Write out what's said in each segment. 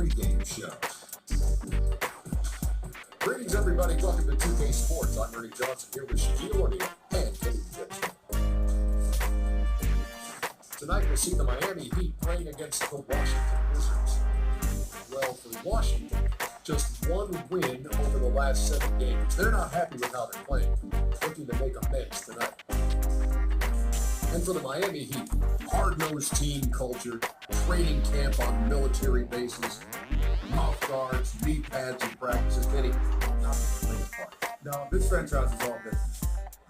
pregame show. Greetings, everybody. Welcome to 2K Sports. I'm Ernie Johnson here with Shaquille O'Neal and Kenny Gibson. Tonight we'll see the Miami Heat playing against the Washington Wizards. Well, for Washington, just one win over the last 7 games. They're not happy with how they're playing, looking to make amends tonight. And for the Miami Heat, hard-nosed team culture, training camp on military bases, mouth guards, knee pads in practices, Kenny, not playing a part. No, this franchise is all business.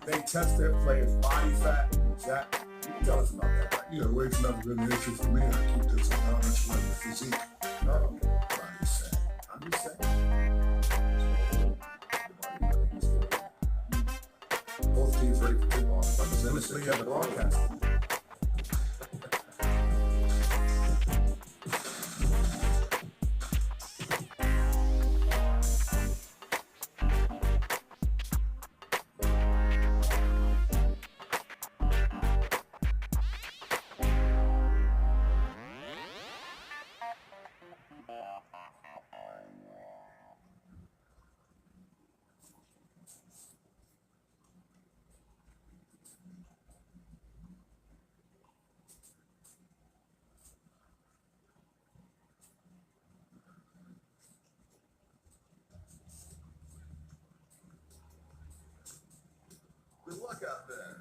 They test their players' body fat. Jack, you can tell us about that, right? Yeah, weight's never been an issue for me. I keep this on how much weight the physique. No, I'm just saying. I'm just saying. Both teams ready for tip-off. Honestly, yeah, the broadcast. Good luck out there.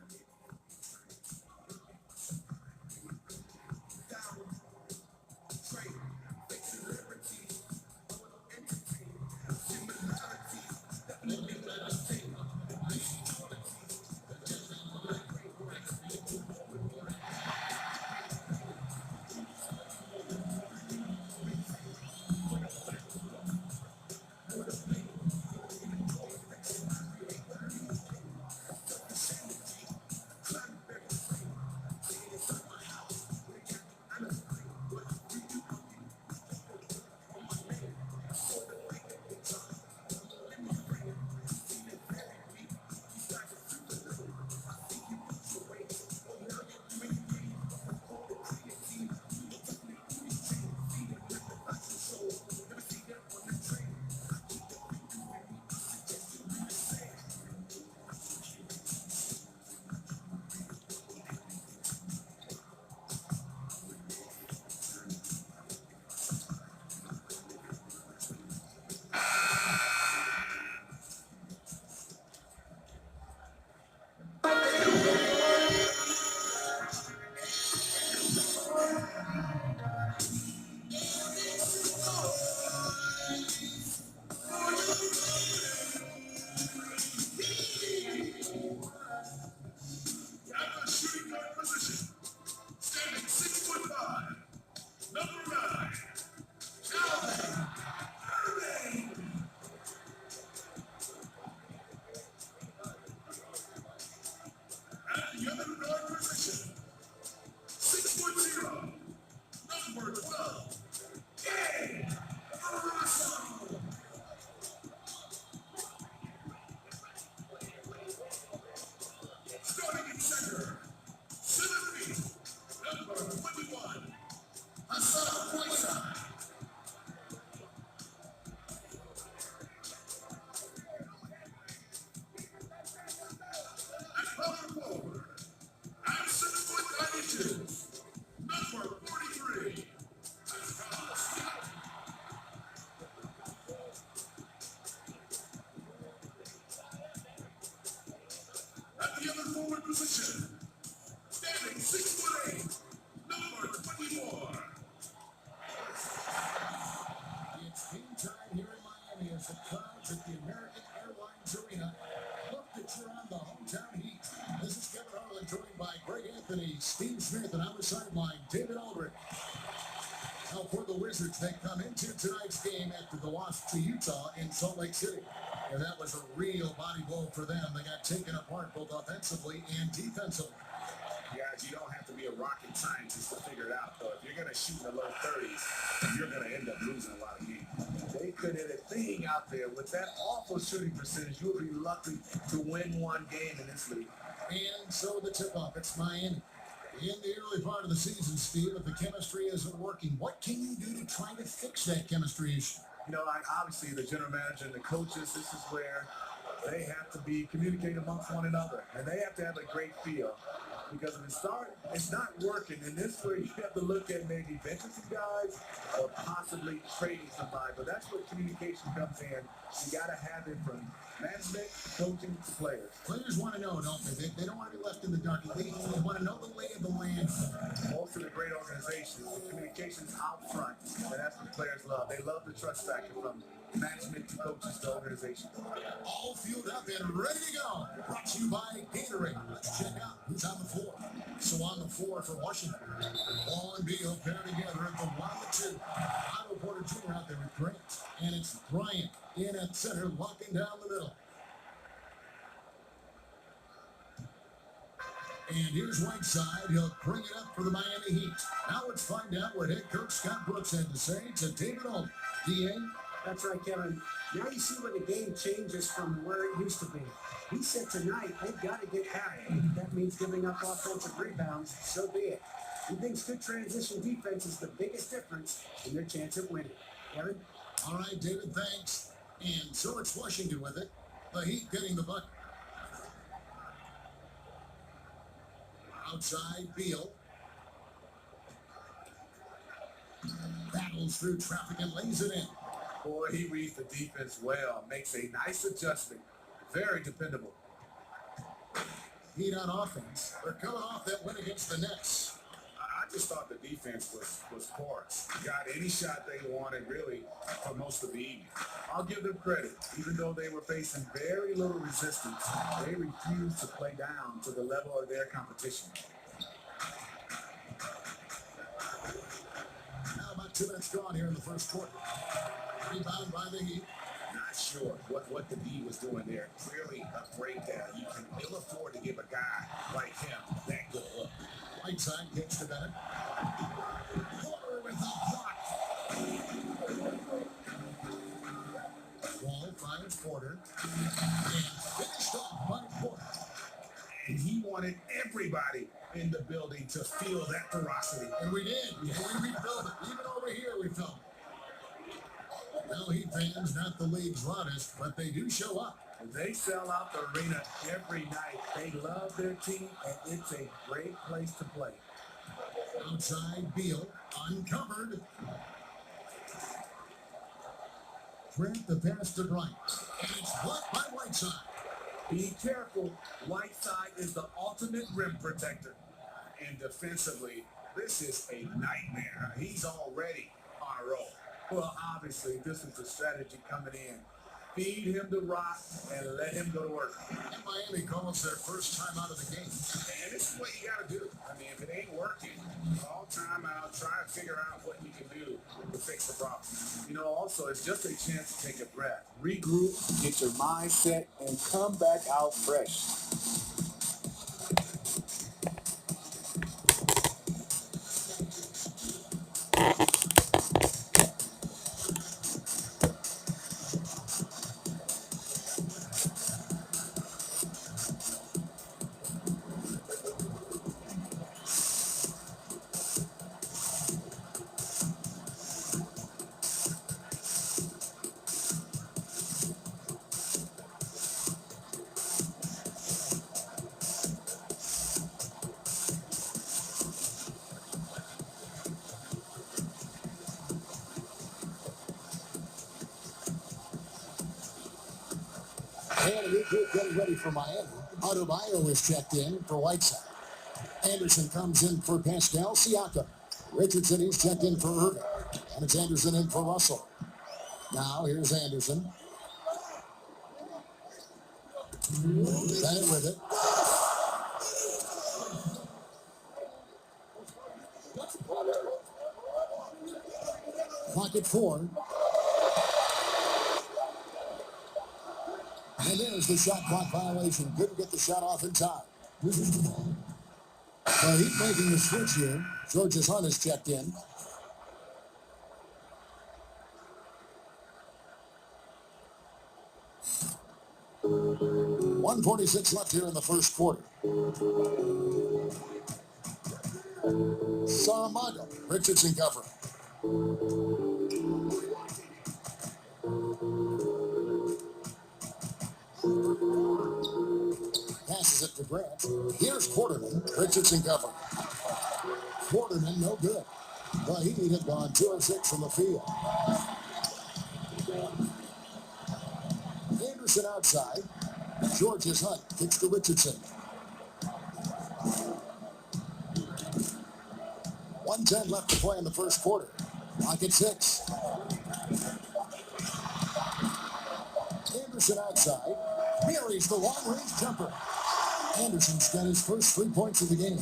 Steve Smith, and on the sideline, David Aldridge. Now for the Wizards, they come into tonight's game after the loss to Utah in Salt Lake City. And that was a real body blow for them. They got taken apart both offensively and defensively. Guys, you don't have to be a rocket scientist to figure it out, though. If you're going to shoot in the low 30s, you're going to end up losing a lot of games. They couldn't hit a thing out there. With that awful shooting percentage, you would be lucky to win one game in this league. And so the tip-off, it's Miami. In the early part of the season, Steve, if the chemistry isn't working, what can you do to try to fix that chemistry issue? You know, obviously the general manager and the coaches, this is where they have to be communicating amongst one another, and they have to have a great feel. Because if it's not working, and this is where you have to look at maybe benching some guys or possibly trading somebody. But that's where communication comes in. You got to have it from management, coaching, to players. Players want to know, don't they? They don't want to be left in the dark. They want to know the lay of the land. Most of the great organizations, the communication's out front, and that's what players love. They love the trust factor from management to coaches to organization. All fueled up and ready to go. Brought to you by Gatorade. Let's check out who's on the floor. So on the floor for Washington, Ball and Beal paired together at the 1 and 2. Otto Porter Jr. out there with Grant. And it's Bryant in at center, locking down the middle. And here's Whiteside. He'll bring it up for the Miami Heat. Now let's find out what head coach Scott Brooks had to say to David Olin. D.A.? That's right, Kevin. Now you see where the game changes from where it used to be. He said tonight they've got to get happy. That means giving up offensive rebounds. So be it. He thinks good transition defense is the biggest difference in their chance of winning. Kevin? All right, David, thanks. And so it's Washington with it. The Heat getting the bucket. Outside, Beal. Battles through traffic and lays it in. Boy, he reads the defense well, makes a nice adjustment. Very dependable. Heat on offense. They're coming off that win against the Nets. I just thought the defense was porous. Got any shot they wanted, really, for most of the evening. I'll give them credit. Even though they were facing very little resistance, they refused to play down to the level of their competition. Now about 2 minutes gone here in the first quarter. Rebound by the Heat. Not sure what the D was doing there. Clearly a breakdown. You can ill afford to give a guy like him that good look. Whiteside gets to Bennett. Porter with the block. Wall finds Porter. And finished off by Porter. And he wanted everybody in the building to feel that ferocity. And we did. We felt it. Even over here we felt it. Well, Heat fans, not the league's loudest, but they do show up. They sell out the arena every night. They love their team, and it's a great place to play. Outside, Beal, uncovered. Trent the pass to Bryant. And it's blocked by Whiteside. Be careful. Whiteside is the ultimate rim protector. And defensively, this is a nightmare. He's already on a roll. Well, obviously, this is the strategy coming in. Feed him the rock and let him go to work. And Miami calls their first time out of the game. And this is what you got to do. I mean, if it ain't working, call time out, try to figure out what you can do to fix the problem. You know, also, it's just a chance to take a breath, regroup, get your mindset, and come back out fresh. And we group getting ready for Miami. Adebayo is checked in for Whiteside. Anderson comes in for Pascal Siakam. Richardson is checked in for Irving. And it's Anderson in for Russell. Now here's Anderson. Bennett with it. Clock at 4. And there's the shot clock violation. Couldn't get the shot off in time. Well, he's making the switch here. Georges Hunt is checked in. .146 left here in the first quarter. Saramago. Richardson covering. Passes it to Grant. Here's Quarterman. Richardson covering. Quarterman, no good. Well, he had gone 2 of 6 from the field. Anderson outside. George's Hunt kicks to Richardson. 1:10 left to play in the first quarter. Clock at 6. Anderson outside. Buries the long-range jumper. Anderson's got his first 3 points of the game.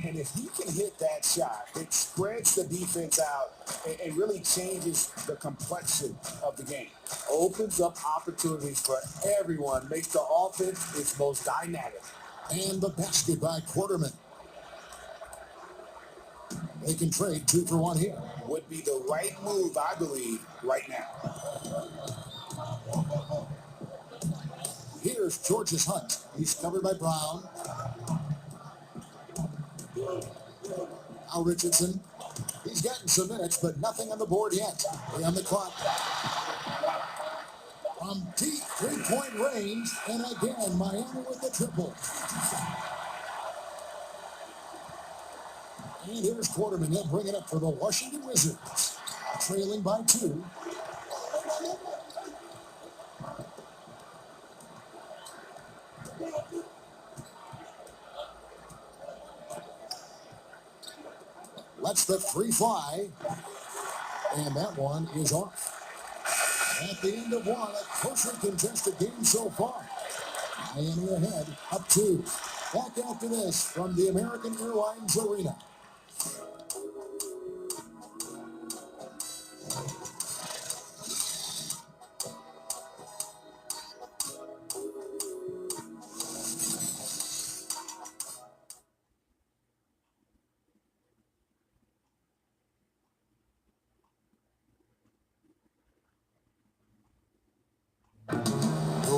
And if he can hit that shot, it spreads the defense out and really changes the complexion of the game. Opens up opportunities for everyone, makes the offense its most dynamic. And the basket by Quarterman. They can trade 2 for 1 here. Would be the right move, I believe, right now. Here's George's Hunt. He's covered by Brown. Now Richardson. He's gotten some minutes, but nothing on the board yet. They're on the clock. From deep 3-point range, and again, Miami with the triple. And here's Quarterman. He'll bring it up for the Washington Wizards. Trailing by 2. Lets the free fly. And that one is off. At the end of 1, a closely contested game so far. Miami ahead, up 2. Back after this from the American Airlines Arena.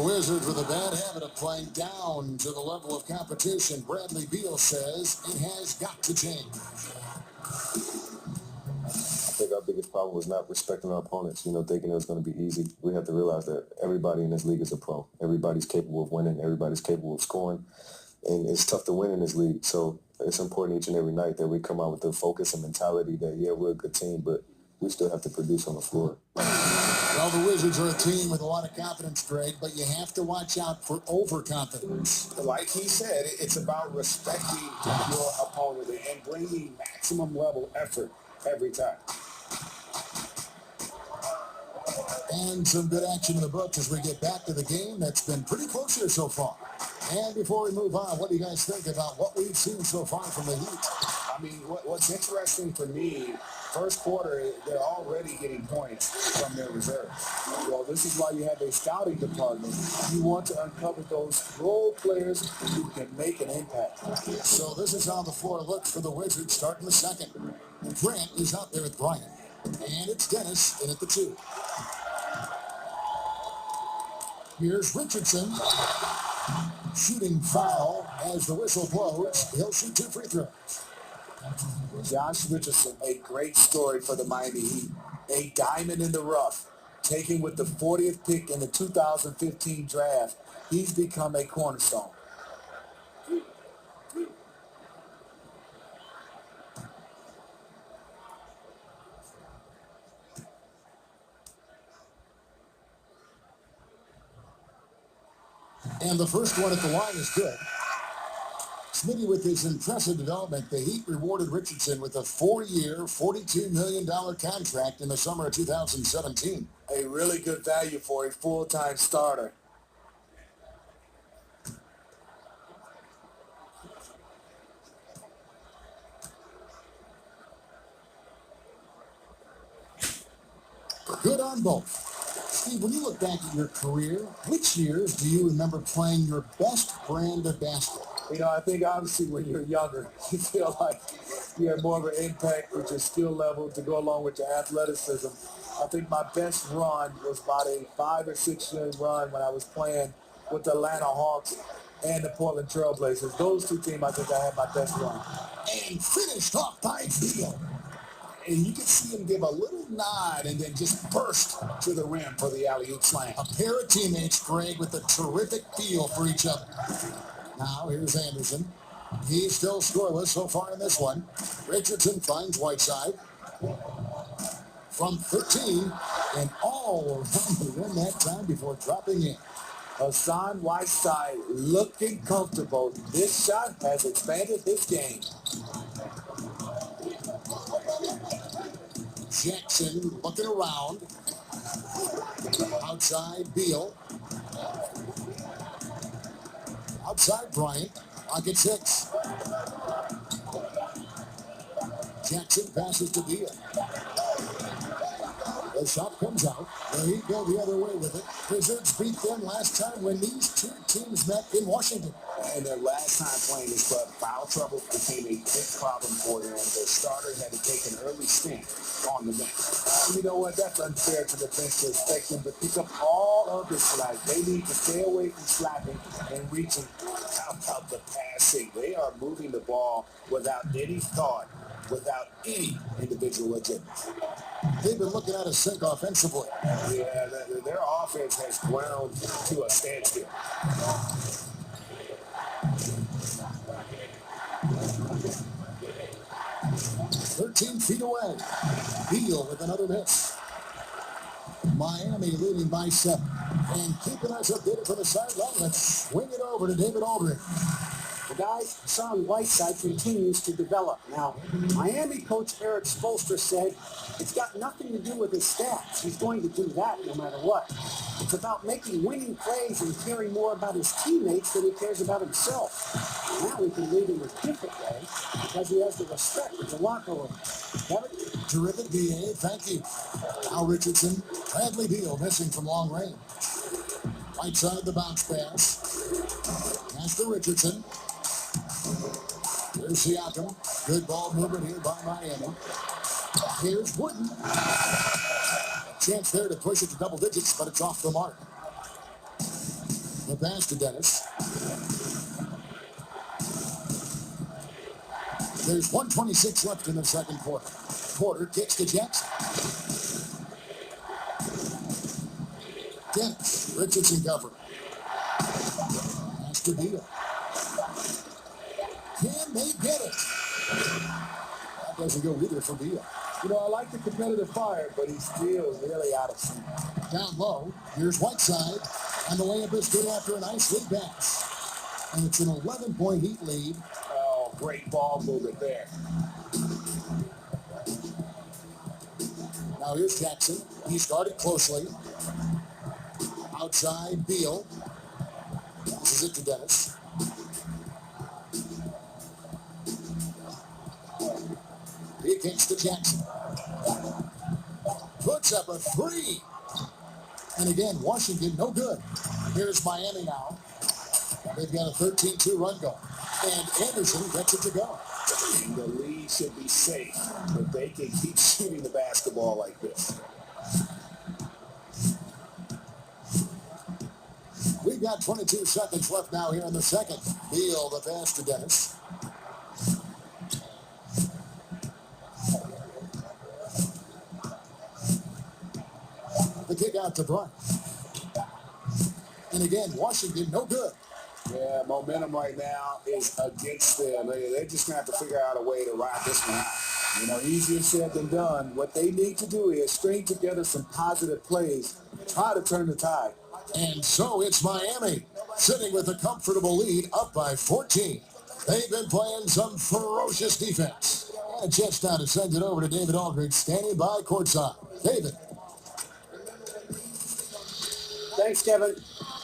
Wizards with a bad habit of playing down to the level of competition. Bradley Beal says it has got to change. I think our biggest problem was not respecting our opponents, thinking it was going to be easy. We have to realize that everybody in this league is a pro. Everybody's capable of winning. Everybody's capable of scoring. And it's tough to win in this league. So it's important each and every night that we come out with the focus and mentality that, yeah, we're a good team, but we still have to produce on the floor. Well, the Wizards are a team with a lot of confidence, Greg, but you have to watch out for overconfidence. Like he said, it's about respecting your opponent and bringing maximum level effort every time. And some good action in the books as we get back to the game that's been pretty close here so far. And before we move on, what do you guys think about what we've seen so far from the Heat? I mean, what's interesting for me, first quarter, they're already getting points from their reserves. Well, this is why you have a scouting department. You want to uncover those role players who can make an impact. So this is how the floor looks for the Wizards starting the second. Grant is out there with Bryant. And it's Dennis in at the 2. Here's Richardson. Shooting foul as the whistle blows. He'll shoot 2 free throws. Josh Richardson, a great story for the Miami Heat. A diamond in the rough, taken with the 40th pick in the 2015 draft. He's become a cornerstone. And the first one at the line is good. Smitty, with his impressive development, the Heat rewarded Richardson with a 4-year, $42 million contract in the summer of 2017. A really good value for a full-time starter. Good on both. Steve, when you look back at your career, which years do you remember playing your best brand of basketball? I think obviously when you're younger, you feel like you have more of an impact with your skill level to go along with your athleticism. I think my best run was about a 5 or 6 year run when I was playing with the Atlanta Hawks and the Portland Trailblazers. Those two teams, I think I had my best run. And finished off by Beal. And you can see him give a little nod and then just burst to the rim for the alley-oop slam. A pair of teammates, Greg, with a terrific feel for each other. Now, here's Anderson. He's still scoreless so far in this one. Richardson finds Whiteside from 13 and all around the rim that time before dropping in. Hassan Whiteside looking comfortable. This shot has expanded his game. Jackson looking around. Outside Beal. Outside Bryant. Pocket 6. Jackson passes to Beal. The shot comes out. There he go the other way with it. Wizards beat them last time when these two teams met in Washington. And their last time playing this club, foul trouble became a big problem for them. Their starters had to take an early stand on the bench. You know what? That's unfair to the bench to expect them to pick up all of the slack. They need to stay away from slapping and reaching out the passing. They are moving the ball without any thought, without any individual agenda. They've been looking at a sink offensively. Yeah, their offense has ground to a standstill. 13 feet away. Beal with another miss. Miami leading by 7. And keeping us updated from the sideline. Let's swing it over to David Aldridge. The guys, Hassan Whiteside continues to develop. Now, Miami coach Eric Spoelstra said it's got nothing to do with his stats. He's going to do that no matter what. It's about making winning plays and caring more about his teammates than he cares about himself. Now he can lead in a different way because he has the respect of the locker room. Kevin? Terrific DA, thank you. Al Richardson, Bradley Beal missing from long range. Right side the bounce pass. Pass to Richardson. Here's Siakam. Good ball movement here by Miami. Here's Wooden. Chance there to push it to double digits, but it's off the mark. The pass to Dennis. There's 1:26 left in the second quarter. Porter kicks to Jackson. Dennis. Richardson cover. Pass to Beal. Can they get it? That doesn't go either for Beal. You know, I like the competitive fire, but he's still really out of sync. Down low, here's Whiteside, and the layup is good after a nice lead pass. And it's an 11-point Heat lead. Oh, great ball movement there. Now here's Jackson. He's guarded closely. Outside, Beal. Passes it to Dennis. He kicks to Jackson. Puts up a 3. And again, Washington, no good. Here's Miami now. They've got a 13-2 run going. And Anderson gets it to go. The lead should be safe, but they can keep shooting the basketball like this. We've got 22 seconds left now here in the second. Beal the pass to Dennis. The kick out to Bryant. And again, Washington, no good. Yeah, momentum right now is against them. They're just going to have to figure out a way to ride this one out. You know, easier said than done. What they need to do is string together some positive plays, try to turn the tide. And so it's Miami, sitting with a comfortable lead, up by 14. They've been playing some ferocious defense. And a chance now to send it over to David Aldridge, standing by courtside. David. Thanks, Kevin.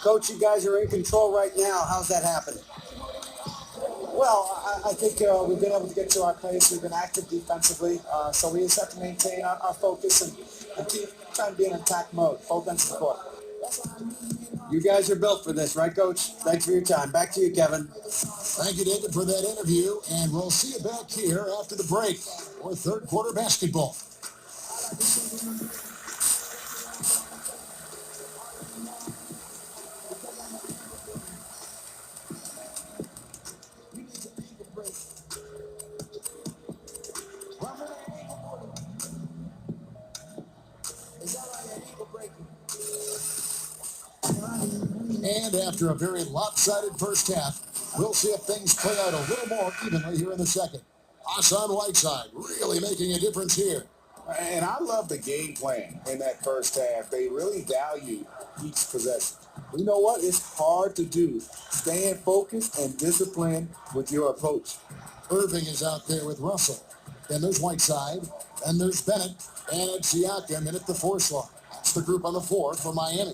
Coach, you guys are in control right now. How's that happening? Well, I think we've been able to get to our place. We've been active defensively, so we just have to maintain our focus and keep trying to be in attack mode, both ends of the court. You guys are built for this, right, Coach? Thanks for your time. Back to you, Kevin. Thank you, David, for that interview, and we'll see you back here after the break for third quarter basketball. And after a very lopsided first half, we'll see if things play out a little more evenly here in the second. Hassan Whiteside really making a difference here. And I love the game plan in that first half. They really value each possession. You know what? It's hard to do. Staying focused and disciplined with your approach. Irving is out there with Russell. Then there's Whiteside. Then there's Bennett. And it's Siakam in at the 4 slot. That's the group on the 4 for Miami.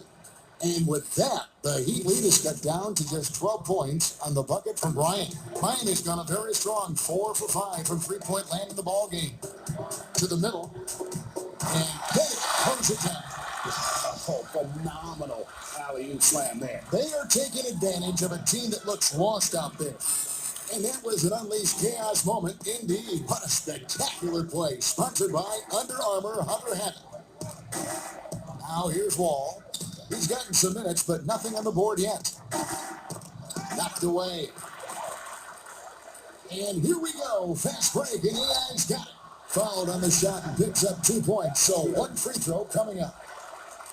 And with that, the Heat lead is cut down to just 12 points on the bucket from Bryant. Miami's gone a very strong 4 for 5 from three-point land in the ball game. To the middle. And Bennett closes it down. Oh, phenomenal alley-oop slam there. They are taking advantage of a team that looks lost out there. And that was an unleashed chaos moment indeed. What a spectacular play. Sponsored by Under Armour Hunter Hammond. Now here's Wall. He's gotten some minutes, but nothing on the board yet. Knocked away. And here we go. Fast break, and AI's got it. Fouled on the shot and picks up 2 points. So 1 free throw coming up.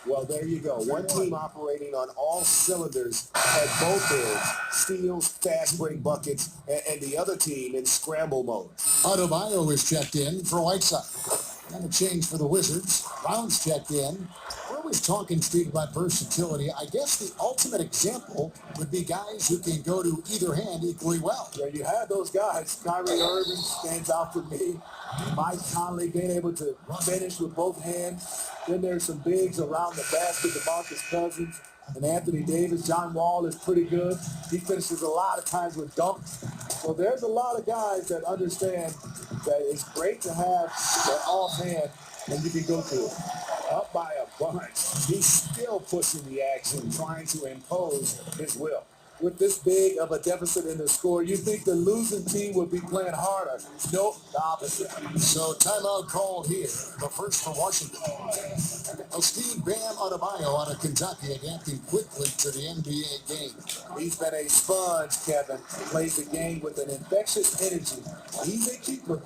Well, there you go. One team operating on all cylinders at both ends. Steals, fast break buckets, and the other team in scramble mode. Adebayo is checked in for Whiteside. And a change for the Wizards. Brown's checked in. We're always talking, Steve, about versatility. I guess the ultimate example would be guys who can go to either hand equally well. Yeah, you have those guys. Kyrie Irving stands out for me. Mike Conley being able to finish with both hands. Then there's some bigs around the basket, DeMarcus Cousins and Anthony Davis. John Wall is pretty good. He finishes a lot of times with dunks. So there's a lot of guys that understand that it's great to have that offhand and you can go to it. Up by a bunch. He's still pushing the action, trying to impose his will. With this big of a deficit in the score, you think the losing team would be playing harder. Nope, the opposite. So timeout called here. The first for Washington. Well, Steve Bam Adebayo out of Kentucky adapting quickly to the NBA game. He's been a sponge, Kevin. Plays the game with an infectious energy. He's a keeper.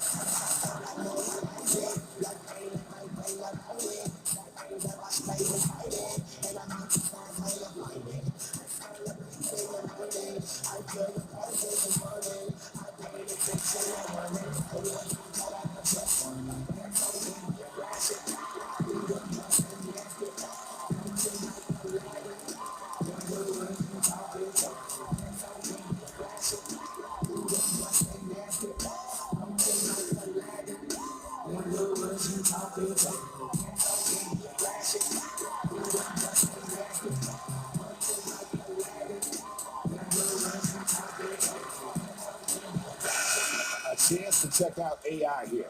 Chance to check out AI here.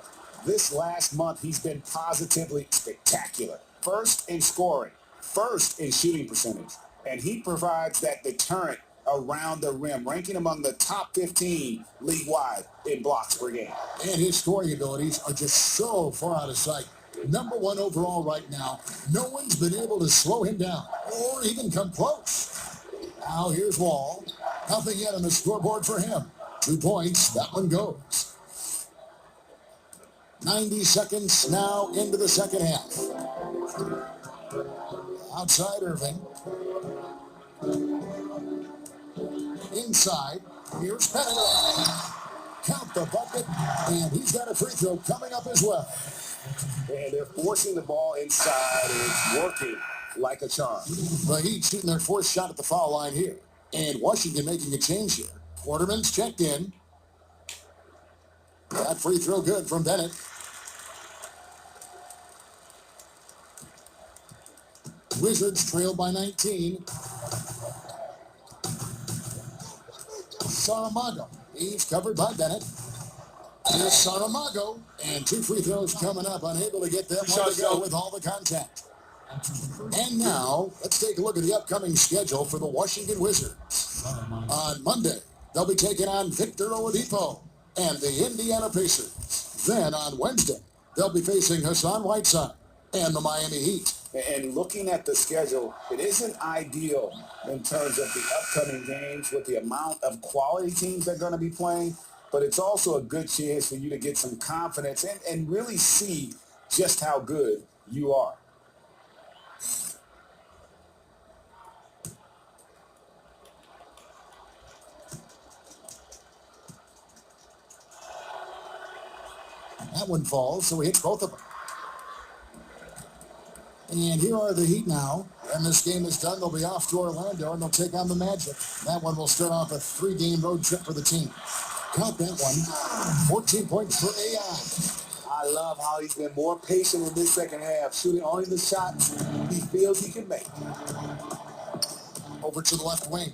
This last month, he's been positively spectacular. First in scoring, first in shooting percentage, and he provides that deterrent around the rim, ranking among the top 15 league-wide in blocks per game. And his scoring abilities are just so far out of sight. Number 1 overall right now. No one's been able to slow him down or even come close. Now here's Wall. Nothing yet on the scoreboard for him. 2 points. That one goes. 90 seconds now into the second half. Outside Irving. Inside. Here's Bennett. Count the bucket. And he's got a free throw coming up as well. And they're forcing the ball inside, and it's working like a charm. The Heat shooting their 4th shot at the foul line here. And Washington making a change here. Quarterman's checked in. That free throw good from Bennett. Wizards trail by 19. Saramago. He's covered by Bennett. Here's Saramago. And 2 free throws coming up. Unable to get them one to go with all the contact. And now, let's take a look at the upcoming schedule for the Washington Wizards. On Monday, they'll be taking on Victor Oladipo and the Indiana Pacers. Then on Wednesday, they'll be facing Hassan Whiteside and the Miami Heat. And looking at the schedule, it isn't ideal in terms of the upcoming games with the amount of quality teams they're going to be playing, but it's also a good chance for you to get some confidence and really see just how good you are. That one falls, so he hits both of them. And here are the Heat now. When this game is done, they'll be off to Orlando, and they'll take on the Magic. That one will start off a 3-game road trip for the team. Count that one. 14 points for AI. I love how he's been more patient in this second half, shooting only the shots he feels he can make. Over to the left wing.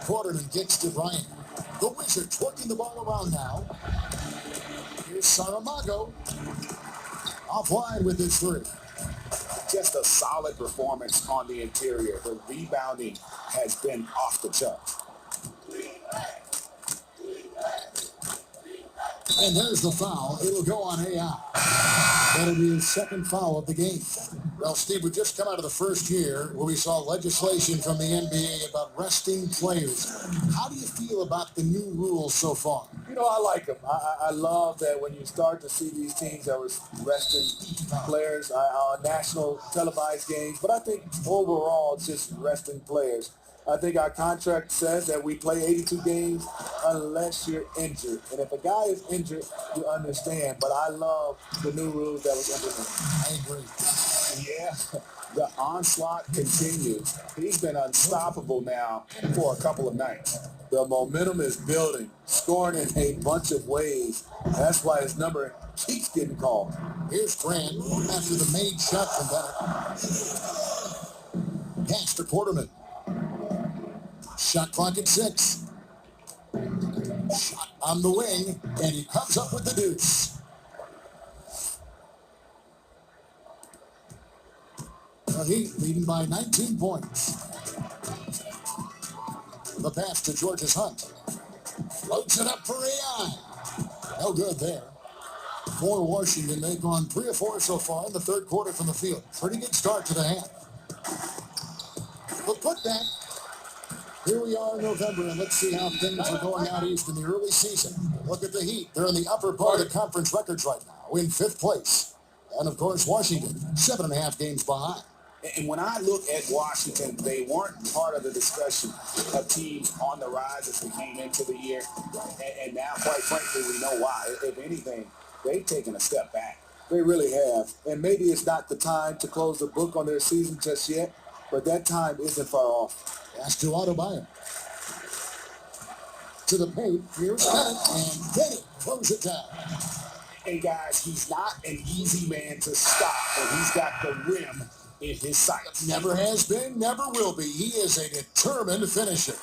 Quarterman gets to Bryant. The Wizards working the ball around now. Here's Saramago. Off wide with his three. Just a solid performance on the interior. The rebounding has been off the charts. And there's the foul. It'll go on AI. That'll be his second foul of the game. Well, Steve, we just come out of the first year where we saw legislation from the NBA about resting players. How do you feel about the new rules so far? You know, I like them. I love that when you start to see these teams that were resting players on national televised games. But I think overall, it's just resting players. I think our contract says that we play 82 games unless you're injured. And if a guy is injured, you understand. But I love the new rules that was implemented. I agree. Yeah, the onslaught continues. He's been unstoppable now for a couple of nights. The momentum is building, scoring in a bunch of ways. That's why his number keeps getting called. Here's Grant after the made shot from back. Pass to Quarterman. Shot clock at 6. Shot on the wing, and he comes up with the deuce. The Heat leading by 19 points. The pass to Georges Hunt. Floats it up for AI. No good there. For Washington, they've gone 3 of 4 so far in the third quarter from the field. Pretty good start to the half. But put that. Here we are in November, and let's see how things are going out east in the early season. Look at the Heat. They're in the upper part of the conference records right now, in 5th place. And, of course, Washington, 7.5 games behind. And when I look at Washington, they weren't part of the discussion of teams on the rise as we came into the year. And now, quite frankly, we know why. If anything, they've taken a step back. They really have. And maybe it's not the time to close the book on their season just yet, but that time isn't far off. Pass to Adebayo. To the paint. Here's Bennett, and Bennett throws it down. Hey, guys, he's not an easy man to stop, and he's got the rim in his sights. Never has been, never will be. He is a determined finisher.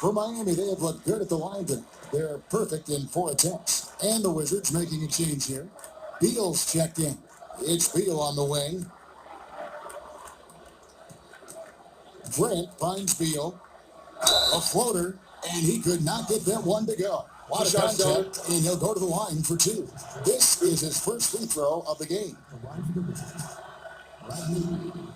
For Miami, they have looked good at the line, but they're perfect in 4 attempts. And the Wizards making a change here. Beal's checked in. It's Beal on the wing. Grant finds Beal. A floater, and he could not get that one to go. A lot of contact, and he'll go to the line for 2. This is his first free throw of the game.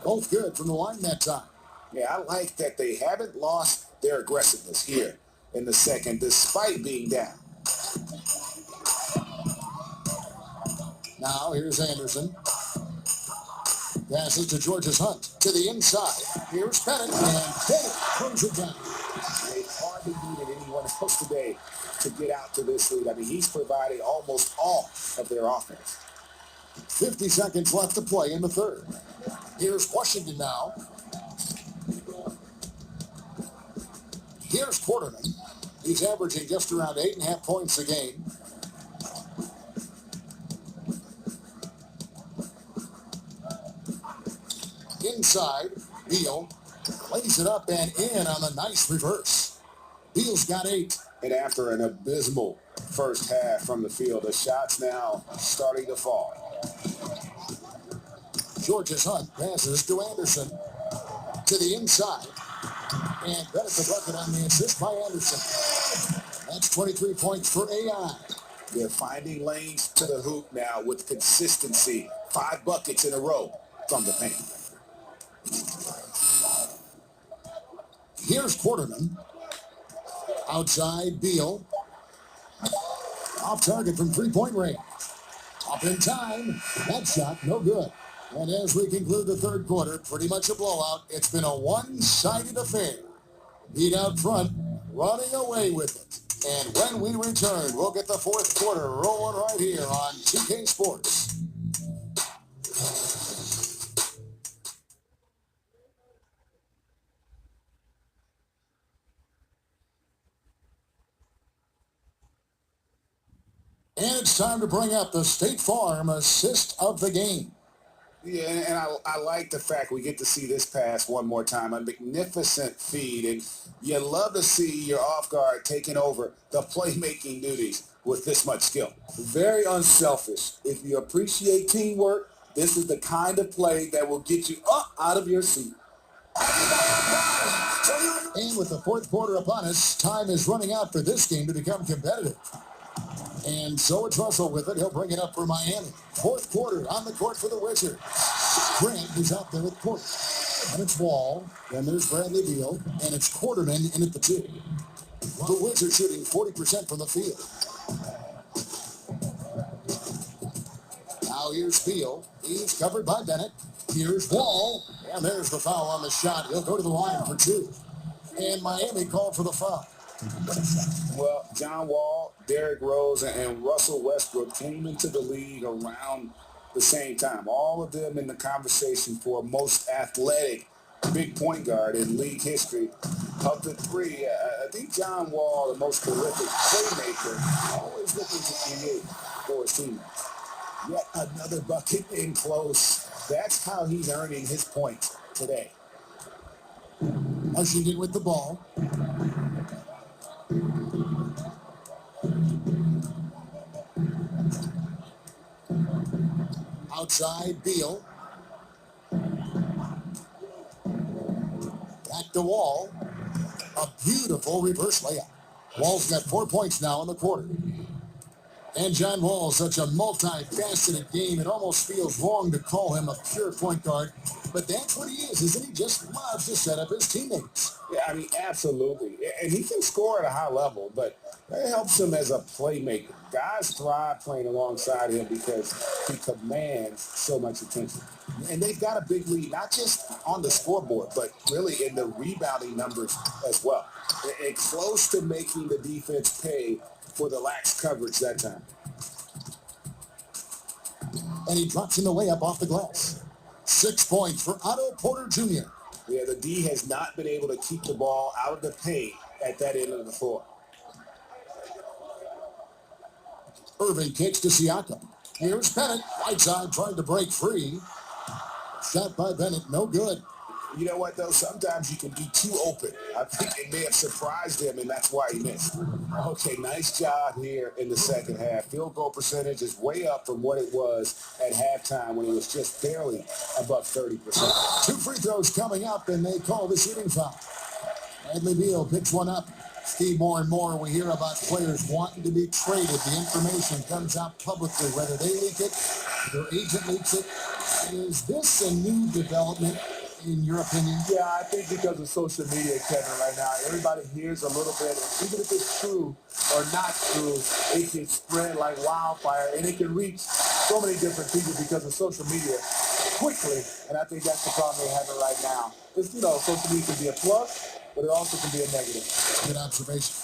Both good from the line that time. Yeah, I like that they haven't lost their aggressiveness here in the second, despite being down. Now, here's Anderson. Passes to Georges Hunt. To the inside. Here's Bennett, and Bennett throws it down. They've hardly needed anyone else today to get out to this lead. I mean, he's provided almost all of their offense. 50 seconds left to play in the third. Here's Washington now. Here's Quarterman. He's averaging just around 8.5 points a game. Inside, Beal lays it up and in on a nice reverse. Beal's got 8. And after an abysmal first half from the field, the shots now starting to fall. Georges Hunt passes to Anderson. To the inside. And Bennett the bucket on the assist by Anderson. That's 23 points for AI. They're finding lanes to the hoop now with consistency. 5 buckets in a row from the paint. Here's Quarterman. Outside, Beal. Off target from 3-point range. Up in time. That shot, no good. And as we conclude the third quarter, pretty much a blowout. It's been a one-sided affair. Heat out front, running away with it. And when we return, we'll get the fourth quarter rolling right here on TK Sports. And it's time to bring up the State Farm assist of the game. Yeah, and I like the fact we get to see this pass one more time. A magnificent feed, and you love to see your off guard taking over the playmaking duties with this much skill. Very unselfish. If you appreciate teamwork, this is the kind of play that will get you up out of your seat. And with the fourth quarter upon us, time is running out for this game to become competitive. And so it's Russell with it. He'll bring it up for Miami. Fourth quarter on the court for the Wizards. Grant is out there with Porter. And it's Wall. Then there's Bradley Beal. And it's Quarterman in at the 2. The Wizards shooting 40% from the field. Now here's Beal. He's covered by Bennett. Here's Wall. And there's the foul on the shot. He'll go to the line for 2. And Miami called for the foul. Well, John Wall, Derrick Rose, and Russell Westbrook came into the league around the same time. All of them in the conversation for most athletic big point guard in league history. Of the 3, I think John Wall, the most prolific playmaker, always looking to create for his teammates. Yet another bucket in close. That's how he's earning his points today. Washington with the ball. Outside, Beal. Back to Wall. A beautiful reverse layup. Wall's got 4 points now in the quarter. And John Wall, such a multifaceted game, it almost feels wrong to call him a pure point guard. But that's what he is, isn't he? Just loves to set up his teammates. Yeah, I mean, absolutely. And he can score at a high level, but that helps him as a playmaker. Guys thrive playing alongside him because he commands so much attention. And they've got a big lead, not just on the scoreboard, but really in the rebounding numbers as well. It's close to making the defense pay for the lax coverage that time. And he drops in the layup off the glass. 6 points for Otto Porter Jr. Yeah, the D has not been able to keep the ball out of the paint at that end of the floor. Irving kicks to Siakam. Here's Bennett. Right side trying to break free. Shot by Bennett, no good. You know what, though? Sometimes you can be too open. I think it may have surprised him, and that's why he missed. Okay, nice job here in the second half. Field goal percentage is way up from what it was at halftime when it was just barely above 30%. 2 free throws coming up, and they call the shooting foul. Bradley Beal picks one up. Steve, more and more we hear about players wanting to be traded. The information comes out publicly, whether they leak it, their agent leaks it. Is this a new development, in your opinion? Yeah, I think because of social media, Kevin, right now, everybody hears a little bit, and even if it's true or not true, it can spread like wildfire, and it can reach so many different people because of social media quickly, and I think that's the problem they're having right now. It's, social media can be a plus, but it also can be a negative. Good observation.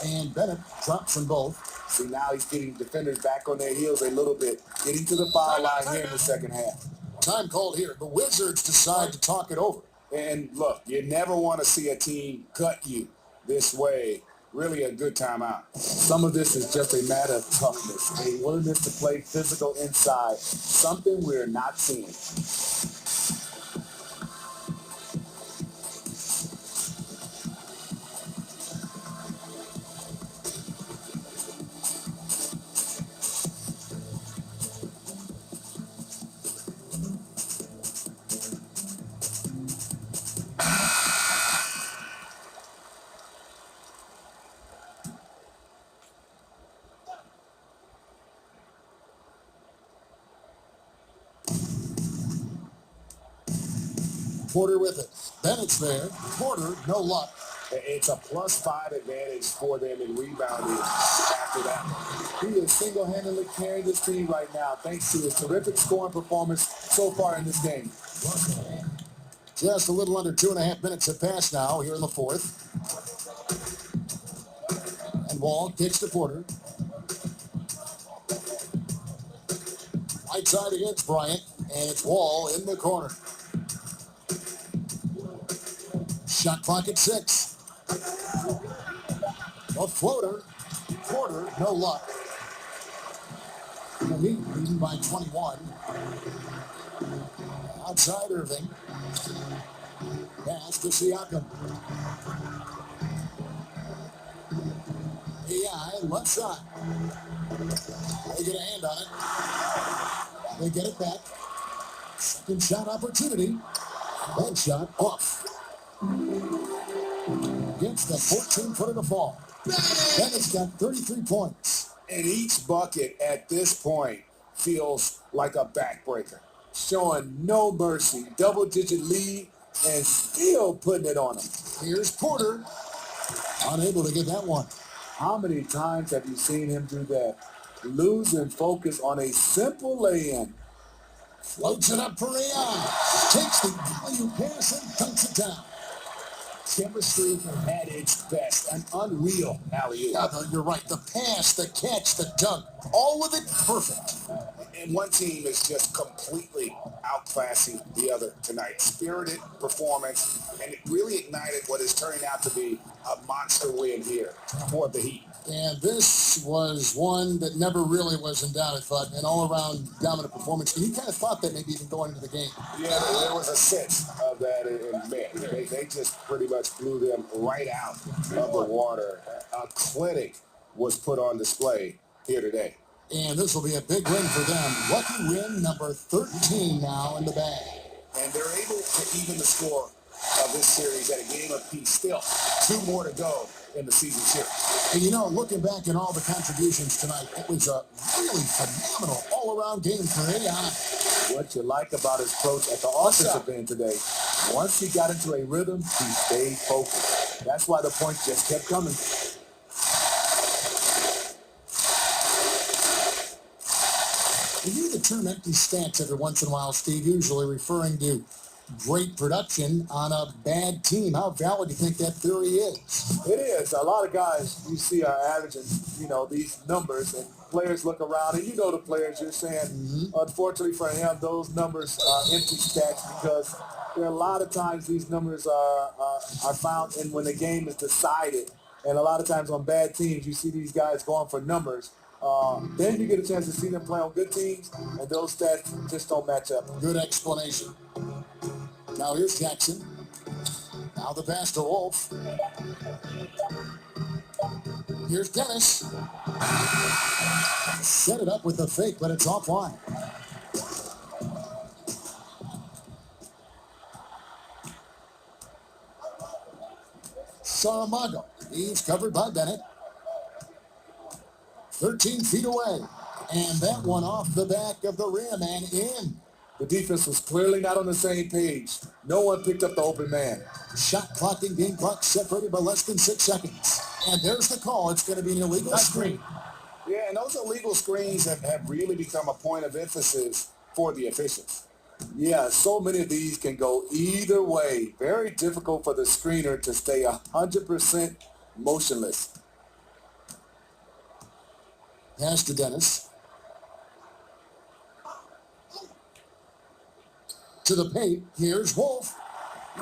And Bennett drops from both. See, now he's getting defenders back on their heels a little bit, getting to the foul line here in the second half. Time called here. The Wizards decide to talk it over. And look, you never want to see a team cut you this way. Really a good timeout. Some of this is just a matter of toughness, a willingness to play physical inside, something we're not seeing. Porter with it. Bennett's there. Porter, no luck. It's a +5 advantage for them in rebounding after that. He is single-handedly carrying this team right now thanks to his terrific scoring performance so far in this game. Just a little under 2.5 minutes have passed now here in the fourth. And And Wall kicks to Porter. Right side against Bryant, and it's Wall in the corner. Shot clock at 6. A floater. Porter, no luck. The Heat leading by 21. Outside Irving. Pass to Siakam. AI, left side. They get a hand on it. They get it back. Second shot opportunity. That shot off. Gets the 14-footer to fall. Bennett's got 33 points. And each bucket at this point feels like a backbreaker. Showing no mercy. Double-digit lead and still putting it on them. Here's Porter. Unable to get that one. How many times have you seen him do that? Losing focus on a simple lay-in. Floats it up for AI. Takes the value pass and dunks it down. Chemistry at its best. An unreal alley-oop. Yeah, you're right. The pass, the catch, the dunk. All of it perfect. And one team is just completely outclassing the other tonight. Spirited performance, and it really ignited what is turning out to be a monster win here for the Heat. And this was one that never really was in doubt, I thought. An all-around dominant performance. And you kind of thought that maybe even going into the game. Yeah, there was a sense of that in man. They just pretty much blew them right out of the water. A clinic was put on display here today. And this will be a big win for them. Lucky win number 13 now in the bag. And they're able to even the score of this series at a game apiece. Still, 2 more to go in the season series. And you know, looking back at all the contributions tonight, it was a really phenomenal all-around game for AI. What you like about his approach at the offensive end today, once he got into a rhythm, he stayed focused. That's why the points just kept coming. You hear the term empty stats every once in a while, Steve, usually referring to great production on a bad team. How valid do you think that theory is? It is. A lot of guys you see are averaging, these numbers, and players look around, and the players, you're saying, unfortunately for him, those numbers are empty stats because there are a lot of times these numbers are found in when the game is decided. And a lot of times on bad teams, you see these guys going for numbers. Then you get a chance to see them play on good teams, and those stats just don't match up. Good explanation. Now here's Jackson. Now the pass to Wolf. Here's Dennis. Set it up with the fake, but it's offline. Saramago. He's covered by Bennett. 13 feet away. And that one off the back of the rim and in. The defense was clearly not on the same page. No one picked up the open man. Shot clock and game clock separated by less than 6 seconds. And there's the call. It's going to be an illegal screen. Yeah, and those illegal screens have really become a point of emphasis for the officials. Yeah, so many of these can go either way. Very difficult for the screener to stay 100% motionless. Pass to Dennis. To the paint, here's Wolf.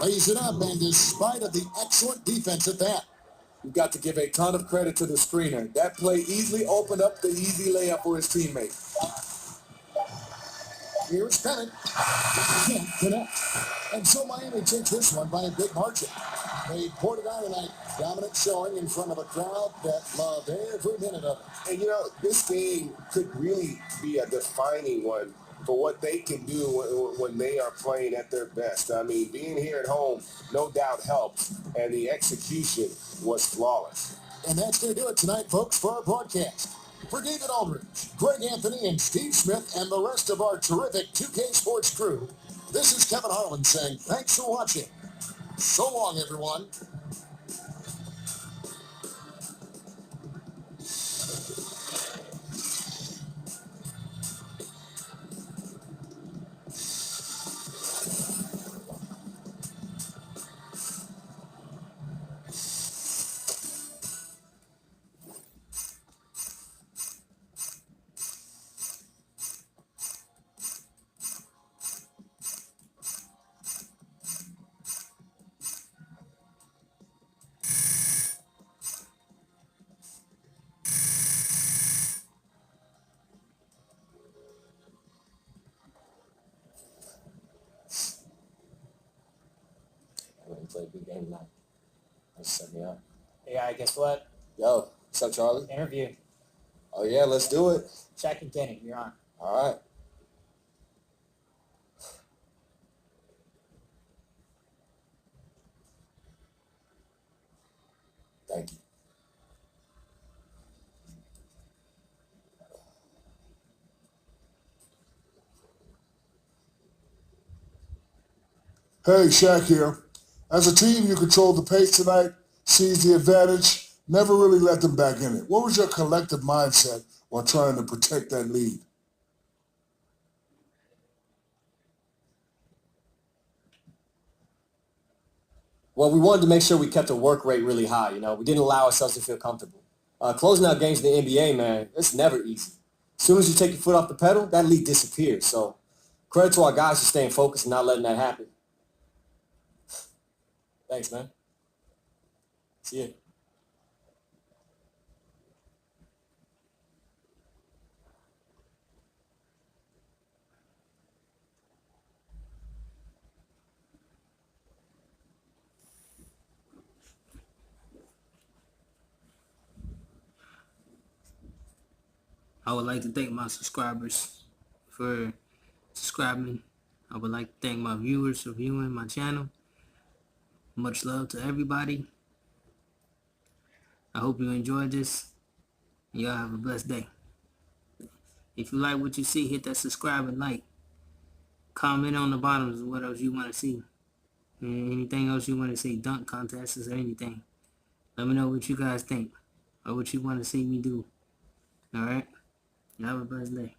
Lays it up, and despite of the excellent defense at that. You've got to give a ton of credit to the screener. That play easily opened up the easy layup for his teammate. Here's Bennett. Can't connect. And so Miami takes this one by a big margin. They poured it out tonight. Dominant showing in front of a crowd that loved every minute of it. And this game could really be a defining one for what they can do when they are playing at their best. I mean, being here at home, no doubt helps, and the execution was flawless. And that's going to do it tonight, folks, for our broadcast. For David Aldridge, Greg Anthony, and Steve Smith, and the rest of our terrific 2K Sports crew, this is Kevin Harlan saying thanks for watching. So long, everyone. played a good game tonight. That set me up. Yeah, guess what? Yo, what's up, Charlie? Interview. Oh, yeah, let's do it. Shaq and Kenny, you're on. All right. Thank you. Hey, Shaq here. As a team, you controlled the pace tonight, seized the advantage, never really let them back in it. What was your collective mindset while trying to protect that lead? Well, we wanted to make sure we kept the work rate really high. We didn't allow ourselves to feel comfortable. Closing out games in the NBA, man, it's never easy. As soon as you take your foot off the pedal, that lead disappears. So credit to our guys for staying focused and not letting that happen. Thanks, man. See ya. I would like to thank my subscribers for subscribing. I would like to thank my viewers for viewing my channel. Much love to everybody. I hope you enjoyed this. Y'all have a blessed day. If you like what you see, hit that subscribe and like. Comment on the bottom is what else you want to see. And anything else you want to see, dunk contests or anything. Let me know what you guys think or what you want to see me do. Alright? Have a blessed day.